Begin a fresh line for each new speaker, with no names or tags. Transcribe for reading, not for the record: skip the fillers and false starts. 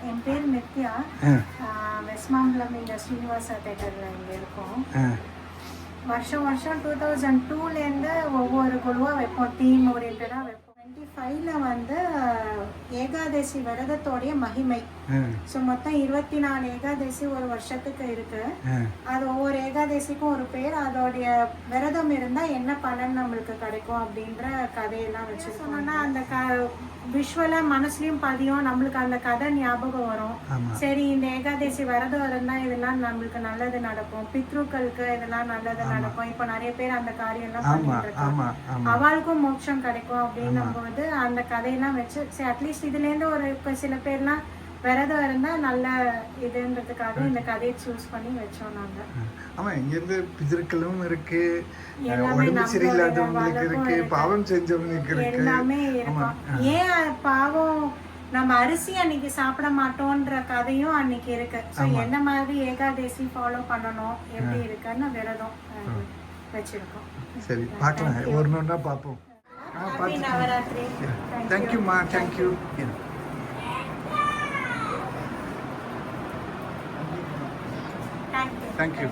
என் பேர் நித்யா. வெஸ்ட் மாம்பலம் இந்த ஸ்ரீனிவாசா தேட்டரில் இங்கே இருக்கோம். வருஷம் 2002லேருந்து ஒவ்வொரு குழுவாக வைப்போம், தீம் ஓரியன்டாக வைப்போம். 25ல் வந்து ஏகாதசி விரதத்தோடைய மகிமை. ஸோ மொத்தம் 24 ஏகாதசி ஒரு வருஷத்துக்கு இருக்கு. அது ஒவ்வொரு ஏகாதசிக்கும் ஒரு பேர், அதோடைய விரதம் இருந்தால் என்ன பலன் நம்மளுக்கு கிடைக்கும் அப்படின்ற கதையெல்லாம் வச்சு சொன்னோன்னா அந்த விஷுவலாக மனசுலையும் பதியும், நம்மளுக்கு அந்த கதை ஞாபகம் வரும். சரி, இந்த ஏகாதசி விரதம் இருந்தால் இதெல்லாம் நம்மளுக்கு நல்லது நடக்கும், பித்ருக்களுக்கு இதெல்லாம் நல்லது நடக்கும். இப்போ நிறைய பேர் அந்த காரியம்லாம் பண்ணிட்டு இருக்காங்க, அவளுக்கும் மோட்சம் கிடைக்கும் அப்படின்னும் போது அந்த கதையெல்லாம் வச்சு சரி அட்லீஸ்ட் இதுலேருந்து ஒரு இப்போ சில பேர்லாம் விரதம் இருந்தால் நல்ல இதுன்றதுக்காக இந்த கதையை சூஸ் பண்ணி வச்சோம் நாங்கள்.
ஆமாம், இங்கேருந்து பிதர்களும் இருக்கு, உடம்பு சரியில்லாதவங்களுக்கு இருக்கு, பாவம் செஞ்சவங்களுக்கு இருக்கு,
எல்லாமே இருக்கும். ஏன் பாவம் நம்ம அரிசி அன்னைக்கு சாப்பிட மாட்டோன்ற கதையும் அன்னைக்கு இருக்கு. ஸோ என்ன மாதிரி ஏகாதசி ஃபாலோ பண்ணணும், எப்படி இருக்குன்னு விரதம் வச்சிருக்கோம்.
சரி, பார்க்கலாம், ஒரு நாள் பார்ப்போம்.
நவராத்திரி.
தேங்க்யூம்மா, தேங்க்யூ. Thank you.